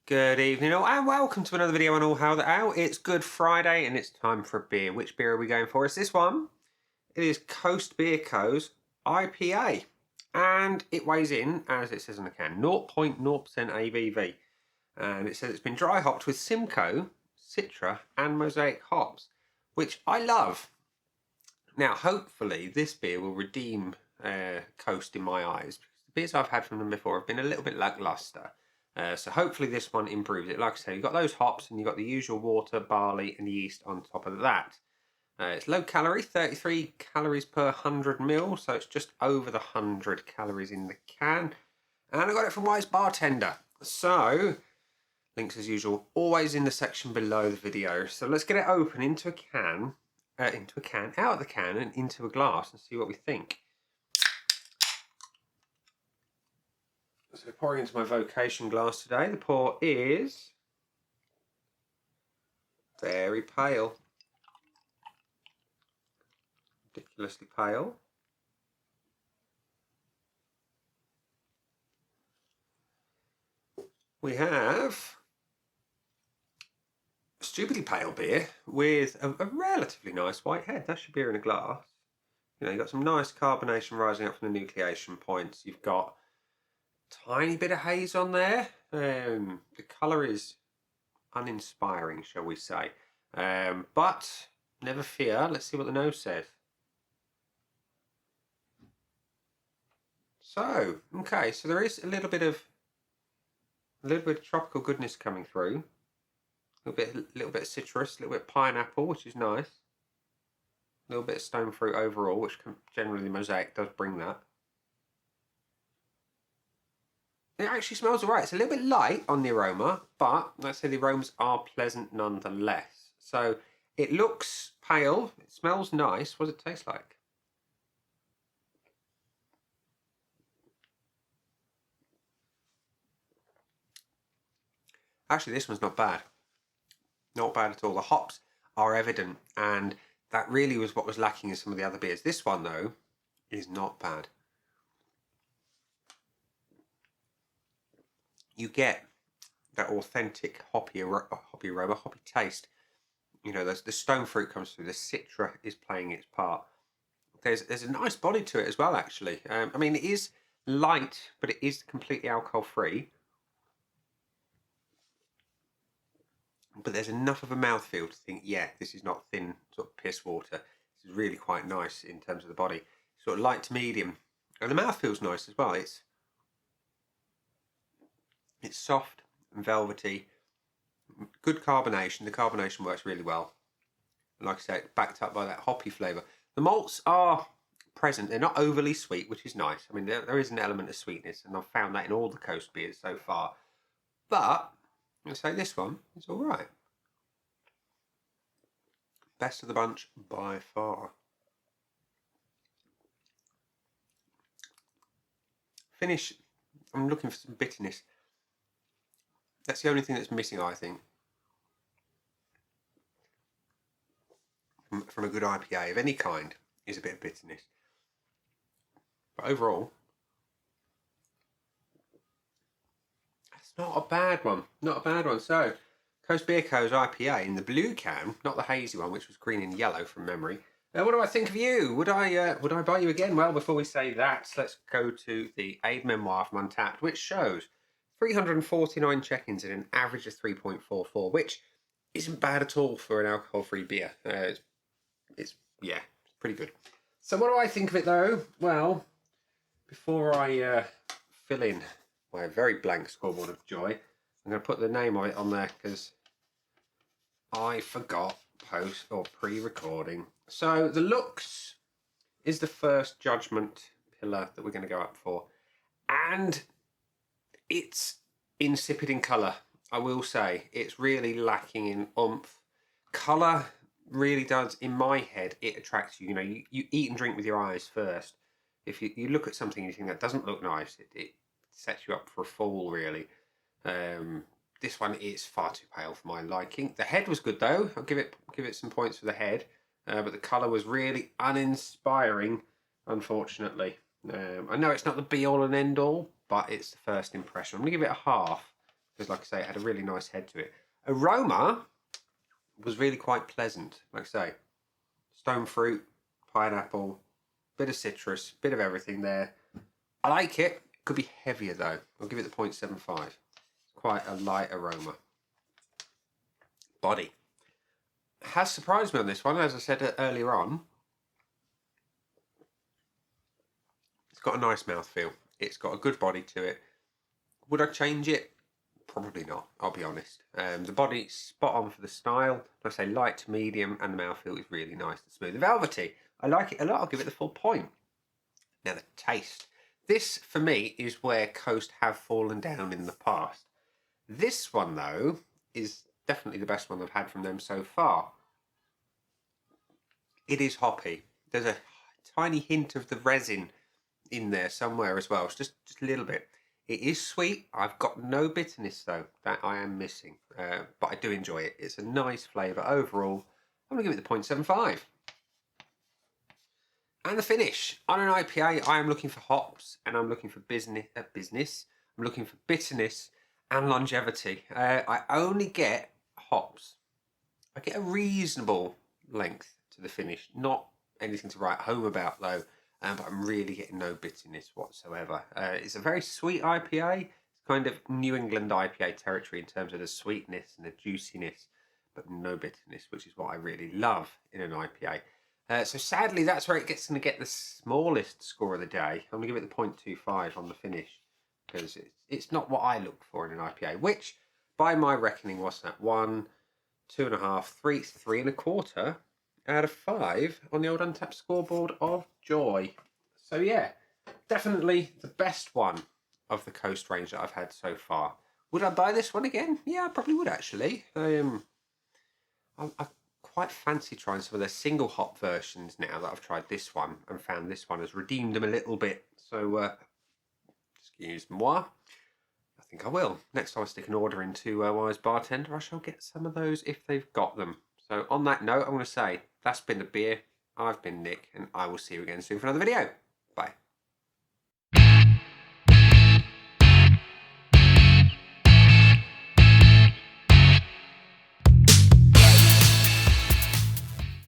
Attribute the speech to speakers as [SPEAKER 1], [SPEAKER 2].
[SPEAKER 1] Good evening all, and welcome to another video on All How the Ale. It's Good Friday and it's time for a beer. Which beer are we going for? It's this one. It is Beer Co's IPA. And it weighs in, as it says on the can, 0.0% ABV. And it says it's been dry hopped with Simcoe, Citra and Mosaic hops, which I love. Now, hopefully this beer will redeem Coast in my eyes, because the beers I've had from them before have been a little bit lackluster. So hopefully this one improves it. Like I say, you've got those hops and you've got the usual water, barley and yeast on top of that. It's low calorie, 33 calories per 100 ml, so it's just over the 100 calories in the can. And I got it from Wise Bartender. So, links as usual, always in the section below the video. So let's get it open out of the can and into a glass and see what we think. So pouring into my vocation glass today, the pour is very pale. Ridiculously pale. We have a stupidly pale beer with a relatively nice white head. That's your beer in a glass. You know, you've got some nice carbonation rising up from the nucleation points. You've got tiny bit of haze on there. The colour is uninspiring, shall we say. But never fear. Let's see what the nose says. So, okay, so there is a little bit of tropical goodness coming through. A little bit of citrus, a little bit of pineapple, which is nice. A little bit of stone fruit overall, which generally the Mosaic does bring that. It actually smells alright. It's a little bit light on the aroma, but let's say the aromas are pleasant nonetheless. So it looks pale, it smells nice. What does it taste like? Actually, this one's not bad. Not bad at all. The hops are evident, and that really was what was lacking in some of the other beers. This one, though, is not bad. You get that authentic hoppy aroma, hoppy taste. You know, the stone fruit comes through. The citra is playing its part. There's a nice body to it as well, actually. I mean, it is light, but it is completely alcohol-free. But there's enough of a mouthfeel to think, yeah, this is not thin sort of piss water. This is really quite nice in terms of the body. Sort of light to medium. And the mouth feels nice as well. It's soft and velvety. Good carbonation. The carbonation works really well. And like I said, backed up by that hoppy flavour. The malts are present. They're not overly sweet, which is nice. I mean, there is an element of sweetness, and I've found that in all the Coast beers so far. But I'll say this one is all right. Best of the bunch by far. Finish, I'm looking for some bitterness. That's the only thing that's missing, I think, from a good IPA of any kind, is a bit of bitterness. But overall, that's not a bad one. Not a bad one. So, Beer Co's IPA in the blue can, not the hazy one, which was green and yellow from memory. What do I think of you? Would I buy you again? Well, before we say that, let's go to the Aid Memoir from Untapped, which shows 349 check-ins and an average of 3.44, which isn't bad at all for an alcohol-free beer. It's pretty good. So what do I think of it, though? Well, before I fill in my very blank scoreboard of joy, I'm going to put the name of it on there because I forgot post or pre-recording. So the looks is the first judgment pillar that we're going to go up for, and it's insipid in colour. I will say it's really lacking in oomph. Colour really does, in my head, it attracts you. You know, you eat and drink with your eyes first. If you look at something and you think that doesn't look nice, it sets you up for a fall, really. This one is far too pale for my liking. The head was good though. I'll give it some points for the head, but the colour was really uninspiring, unfortunately. I know it's not the be all and end all, but it's the first impression. I'm gonna give it a half because, like I say, it had a really nice head to it. Aroma was really quite pleasant. Like I say, stone fruit, pineapple, bit of citrus, bit of everything there. I like it. Could be heavier though. I'll give it the 0.75. It's quite a light aroma. Body has surprised me on this one, as I said earlier on. It's got a nice mouthfeel. It's got a good body to it. Would I change it? Probably not, I'll be honest. The body's spot on for the style. Like I say, light to medium, and the mouthfeel is really nice and smooth. Velvety, I like it a lot. I'll give it the full point. Now the taste. This, for me, is where Coast have fallen down in the past. This one, though, is definitely the best one I've had from them so far. It is hoppy. There's a tiny hint of the resin in there somewhere as well. It's just a little bit. It is sweet. I've got no bitterness though that I am missing, but I do enjoy it. It's a nice flavour overall. I'm gonna give it the 0.75. And the finish on an IPA, I am looking for hops and I'm looking for business. I'm looking for bitterness and longevity. I only get hops. I get a reasonable length to the finish, not anything to write home about though. But I'm really getting no bitterness whatsoever. It's a very sweet IPA. It's kind of New England IPA territory in terms of the sweetness and the juiciness, but no bitterness, which is what I really love in an IPA. So sadly, that's where it gets going to get the smallest score of the day. I'm going to give it the 0.25 on the finish, because it's not what I look for in an IPA, which, by my reckoning, was that 1, 2.5, 3, 3.25 out of 5 on the old Untapped scoreboard of joy. So yeah, definitely the best one of the Coast range that I've had so far. Would I buy this one again? Yeah, I probably would actually. I quite fancy trying some of their single hop versions now that I've tried this one and found this one has redeemed them a little bit. So excuse moi. I think I will. Next time I stick an order into Wise Bartender, I shall get some of those if they've got them. So on that note, I want to say that's been the beer. I've been Nick, and I will see you again soon for another video. Bye.